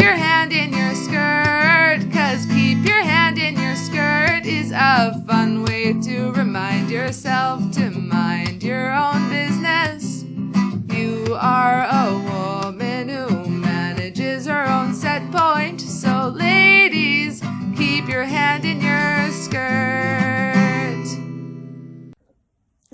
your hand in your skirt, 'cause keep your hand in your skirt is a fun way to remind yourself to mind your own business. You are a woman who manages her own set point, so ladies, keep your hand in your skirt.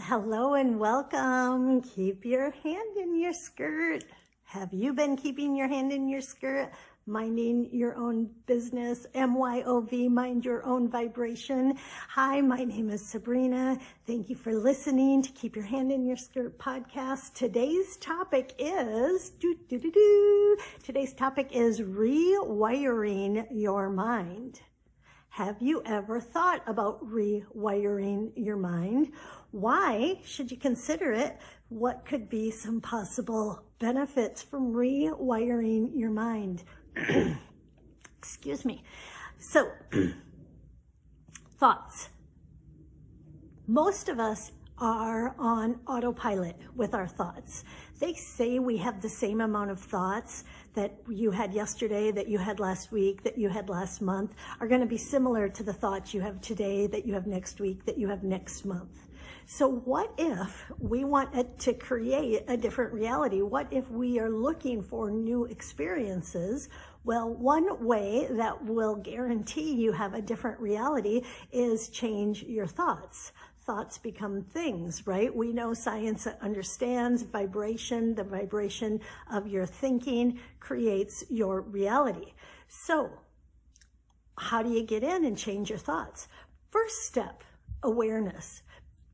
Hello and welcome. Keep your hand in your skirt. Have you been keeping your hand in your skirt? Minding your own business, MYOV, mind your own vibration. Hi, my name is Sabrina. Thank you for listening to Keep Your Hand in Your Skirt podcast. Today's topic is, today's topic is rewiring your mind. Have you ever thought about rewiring your mind? Why should you consider it? What could be some possible benefits from rewiring your mind? Excuse me. So, thoughts. Most of us are on autopilot with our thoughts. They say we have the same amount of thoughts that you had yesterday, that you had last week, that you had last month, are going to be similar to the thoughts you have today, that you have next week, that you have next month. So what if we want to create a different reality? What if we are looking for new experiences? Well, one way that will guarantee you have a different reality is change your thoughts. Thoughts become things, right? We know science understands vibration. The vibration of your thinking creates your reality. So how do you get in and change your thoughts? First step, awareness.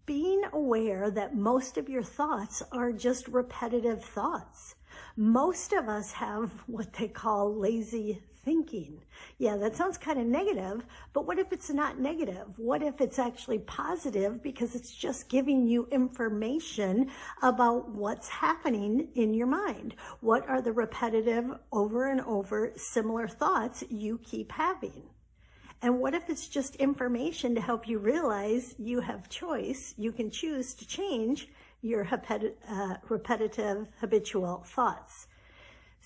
Being aware that most of your thoughts are just repetitive thoughts. Most of us have what they call lazy thinking. Yeah, that sounds kind of negative, but what if it's not negative? What if it's actually positive because it's just giving you information about what's happening in your mind? What are the repetitive, over and over, similar thoughts you keep having? And what if it's just information to help you realize you have choice? You can choose to change your repetitive, habitual thoughts.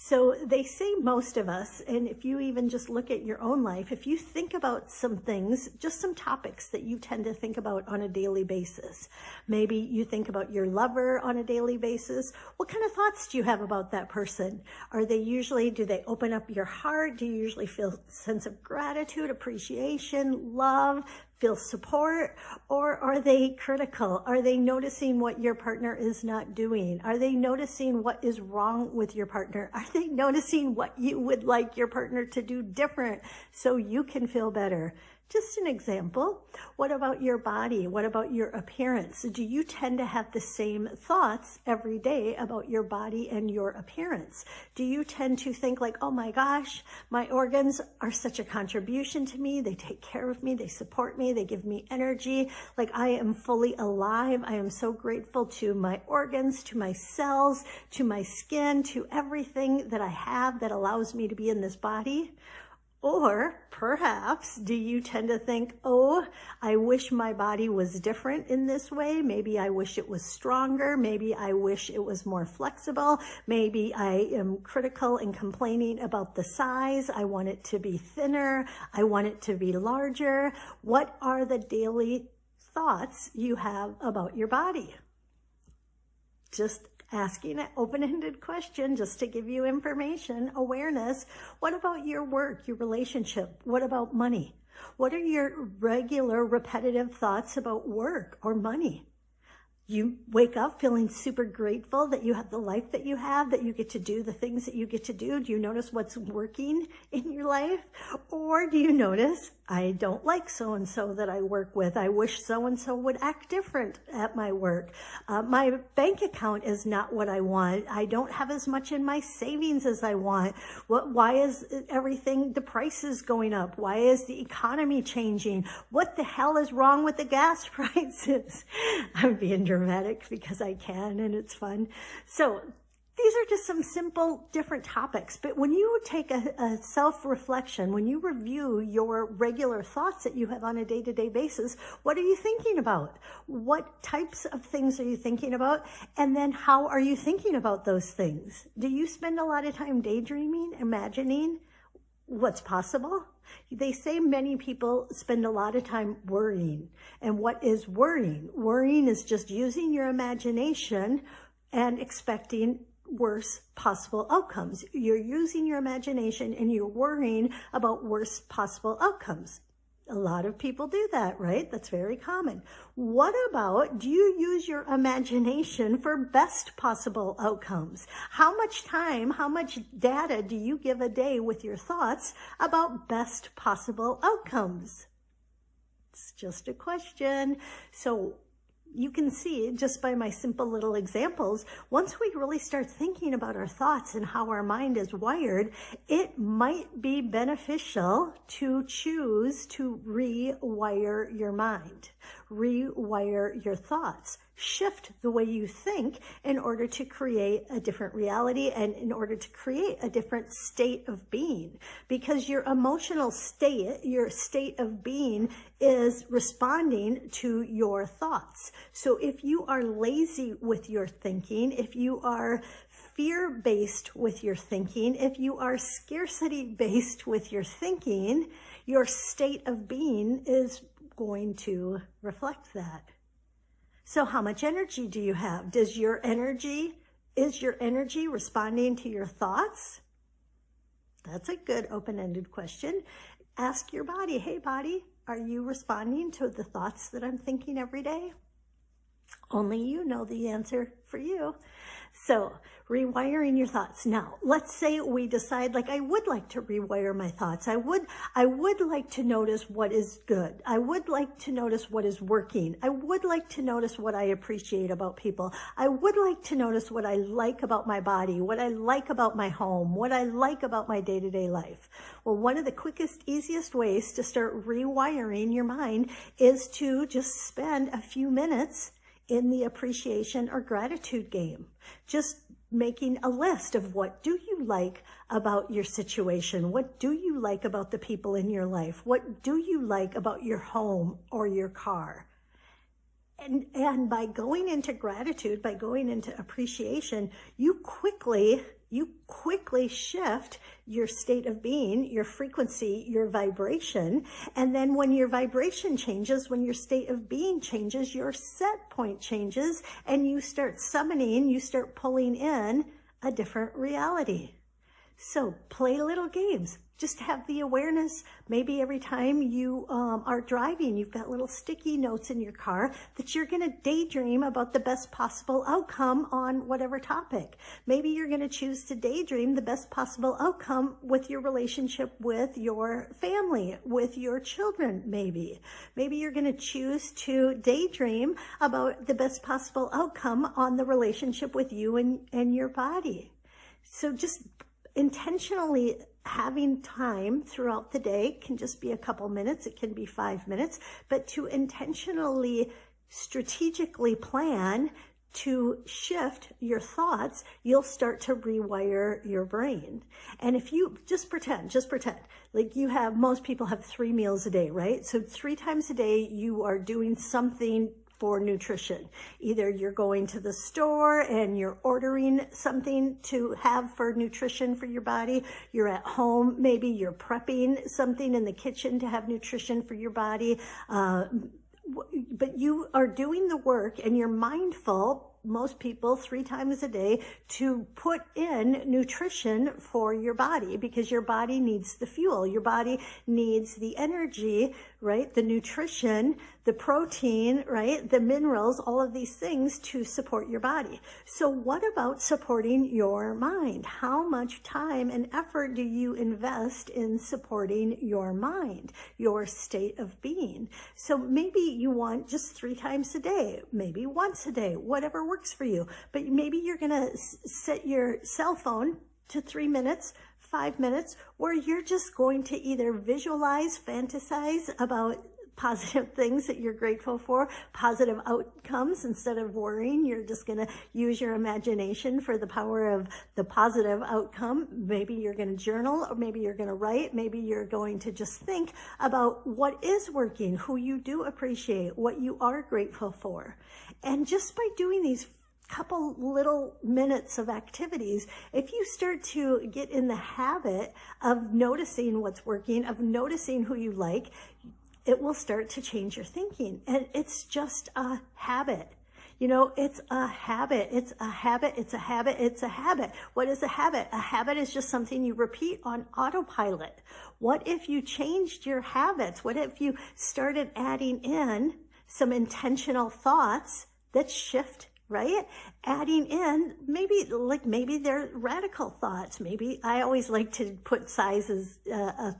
So they say most of us, and if you even just look at your own life, if you think about some things, just some topics that you tend to think about on a daily basis. Maybe you think about your lover on a daily basis. What kind of thoughts do you have about that person? Do they open up your heart? Do you usually feel a sense of gratitude, appreciation, love, feel support? Or are they critical? Are they noticing what your partner is not doing? Are they noticing what is wrong with your partner? Are they noticing what you would like your partner to do different so you can feel better? Just an example. What about your body? What about your appearance? Do you tend to have the same thoughts every day about your body and your appearance? Do you tend to think like, oh my gosh, my organs are such a contribution to me. They take care of me. They support me. They give me energy. Like I am fully alive. I am so grateful to my organs, to my cells, to my skin, to everything that I have that allows me to be in this body. Or perhaps do you tend to think, oh, I wish my body was different in this way. Maybe I wish it was stronger. Maybe I wish it was more flexible. Maybe I am critical and complaining about the size. I want it to be thinner. I want it to be larger. What are the daily thoughts you have about your body? Just asking an open-ended question just to give you information, awareness. What about your work, your relationship? What about money? What are your regular repetitive thoughts about work or money? You wake up feeling super grateful that you have the life that you have, that you get to do the things that you get to do. Do you notice what's working in your life? Or do you notice, I don't like so-and-so that I work with. I wish so-and-so would act different at my work. My bank account is not what I want. I don't have as much in my savings as I want. Why is everything, the prices going up? Why is the economy changing? What the hell is wrong with the gas prices? I'm being dramatic because I can and it's fun. So these are just some simple different topics. But when you take a self-reflection, when you review your regular thoughts that you have on a day-to-day basis, what are you thinking about? What types of things are you thinking about? And then how are you thinking about those things? Do you spend a lot of time daydreaming, imagining? what's possible? They say many people spend a lot of time worrying. And what is worrying? Worrying is just using your imagination and expecting worse possible outcomes. You're using your imagination and you're worrying about worse possible outcomes. A lot of people do that, right? That's very common. What about, do you use your imagination for best possible outcomes? How much time, how much data do you give a day with your thoughts about best possible outcomes? It's just a question. So you can see just by my simple little examples, once we really start thinking about our thoughts and how our mind is wired, it might be beneficial to choose to rewire your mind, rewire your thoughts, shift the way you think in order to create a different reality and in order to create a different state of being. Because your emotional state, your state of being is responding to your thoughts. So if you are lazy with your thinking, if you are fear-based with your thinking, if you are scarcity-based with your thinking, your state of being is going to reflect that. So how much energy do you have? Is your energy responding to your thoughts? That's a good open-ended question. Ask your body, hey body, are you responding to the thoughts that I'm thinking every day? Only you know the answer for you. So rewiring your thoughts. Now, let's say we decide, like, I would like to rewire my thoughts. I would like to notice what is good. I would like to notice what is working. I would like to notice what I appreciate about people. I would like to notice what I like about my body, what I like about my home, what I like about my day-to-day life. Well, one of the quickest, easiest ways to start rewiring your mind is to just spend a few minutes in the appreciation or gratitude game. Just making a list of what do you like about your situation? What do you like about the people in your life? What do you like about your home or your car? And by going into gratitude, by going into appreciation, you quickly shift your state of being, your frequency, your vibration. And then when your vibration changes, when your state of being changes, your set point changes, and you start summoning, you start pulling in a different reality. So play little games. Just have the awareness. Maybe every time you are driving, you've got little sticky notes in your car that you're going to daydream about the best possible outcome on whatever topic. Maybe you're going to choose to daydream the best possible outcome with your relationship with your family, with your children, maybe. Maybe you're going to choose to daydream about the best possible outcome on the relationship with you and your body. So just intentionally having time throughout the day, can just be a couple minutes, it can be 5 minutes, but to intentionally, strategically plan to shift your thoughts, you'll start to rewire your brain. And if you just pretend, like most people have 3 meals a day, right? So 3 times a day, you are doing something for nutrition. Either you're going to the store and you're ordering something to have for nutrition for your body. You're at home, maybe you're prepping something in the kitchen to have nutrition for your body. But you are doing the work and you're mindful, most people 3 times a day, to put in nutrition for your body, because your body needs the fuel. Your body needs the energy, right? The nutrition, the protein, right? The minerals, all of these things to support your body. So what about supporting your mind? How much time and effort do you invest in supporting your mind, your state of being? So maybe you want just 3 times a day, maybe once a day, whatever works for you. But maybe you're going to set your cell phone to 3 minutes, 5 minutes, or you're just going to either visualize, fantasize about positive things that you're grateful for, positive outcomes. Instead of worrying, you're just going to use your imagination for the power of the positive outcome. Maybe you're going to journal, or maybe you're going to write. Maybe you're going to just think about what is working, who you do appreciate, what you are grateful for. And just by doing these couple little minutes of activities, if you start to get in the habit of noticing what's working, of noticing who you like, it will start to change your thinking. And it's just a habit. You know, it's a habit. It's a habit. It's a habit. It's a habit. What is a habit? A habit is just something you repeat on autopilot. What if you changed your habits? What if you started adding in some intentional thoughts that shift, right? Adding in, maybe they're radical thoughts. Maybe I always like to put sizes,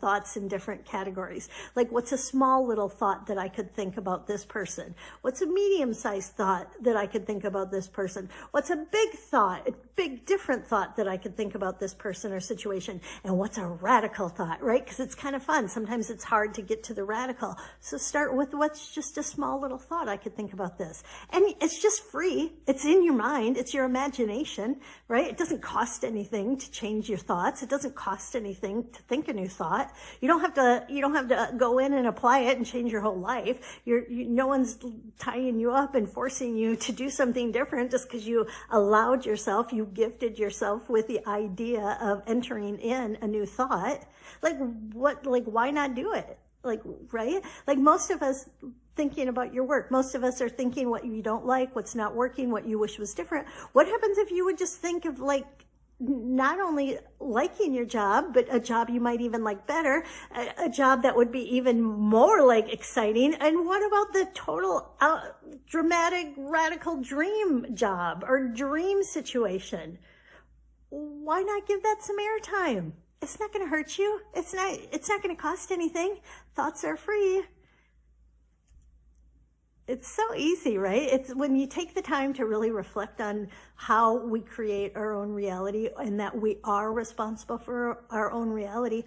thoughts in different categories. Like, what's a small little thought that I could think about this person? What's a medium-sized thought that I could think about this person? What's a big thought, a big different thought that I could think about this person or situation? And what's a radical thought, right? Because it's kind of fun. Sometimes it's hard to get to the radical. So start with what's just a small little thought I could think about this. And it's just free. It's in your mind. It's your imagination, right? It doesn't cost anything to change your thoughts. It doesn't cost anything to think a new thought. You don't have to go in and apply it and change your whole life. No one's tying you up and forcing you to do something different just because you allowed yourself, you gifted yourself with the idea of entering in a new thought. Why not do it? Right? Like, most of us thinking about your work. Most of us are thinking what you don't like, what's not working, what you wish was different. What happens if you would just think of not only liking your job, but a job you might even like better, a job that would be even more exciting? And what about the total dramatic, radical dream job or dream situation? Why not give that some airtime? It's not going to hurt you. It's not going to cost anything. Thoughts are free. It's so easy, right? It's when you take the time to really reflect on how we create our own reality and that we are responsible for our own reality.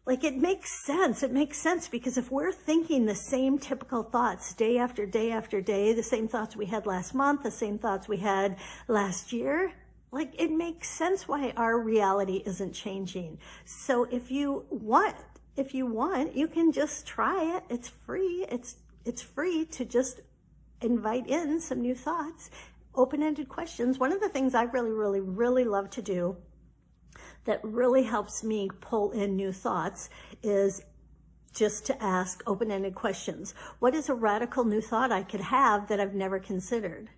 It makes sense. It makes sense because if we're thinking the same typical thoughts day after day after day, the same thoughts we had last month, the same thoughts we had last year, it makes sense why our reality isn't changing. So if you want, you can just try it. It's free. It's free to just invite in some new thoughts, open-ended questions. One of the things I really, really, really love to do that really helps me pull in new thoughts is just to ask open-ended questions. What is a radical new thought I could have that I've never considered?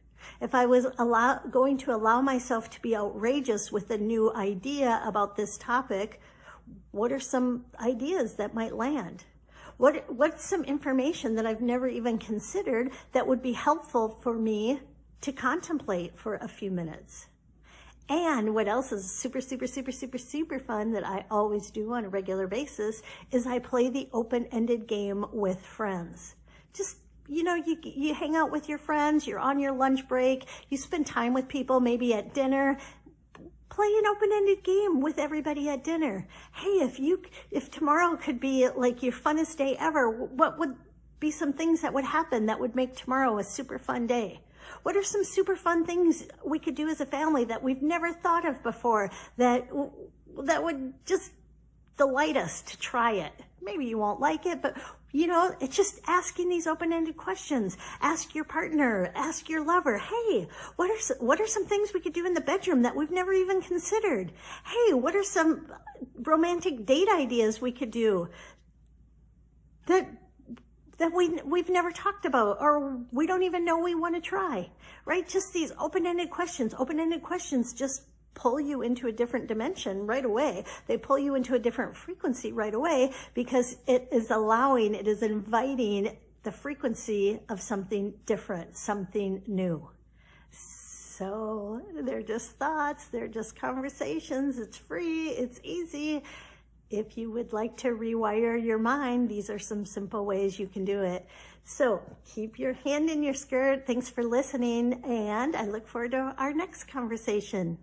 If I was going to allow myself to be outrageous with a new idea about this topic, what are some ideas that might land? What's some information that I've never even considered that would be helpful for me to contemplate for a few minutes? And what else is super, super, super, super, super fun that I always do on a regular basis is I play the open-ended game with friends. Just, you hang out with your friends, you're on your lunch break, you spend time with people, maybe at dinner. Play an open-ended game with everybody at dinner. Hey, if tomorrow could be your funnest day ever, what would be some things that would happen that would make tomorrow a super fun day? What are some super fun things we could do as a family that we've never thought of before that would just delight us to try it? Maybe you won't like it, but it's just asking these open-ended questions. Ask your partner, ask your lover, hey, what are some things we could do in the bedroom that we've never even considered? Hey, what are some romantic date ideas we could do that we've never talked about or we don't even know we want to try, right? Just these open-ended questions. Open-ended questions just pull you into a different dimension right away. They pull you into a different frequency right away because it is inviting the frequency of something different, something new. So they're just thoughts, they're just conversations. It's free, it's easy. If you would like to rewire your mind, these are some simple ways you can do it. So keep your hand in your skirt. Thanks for listening, and I look forward to our next conversation.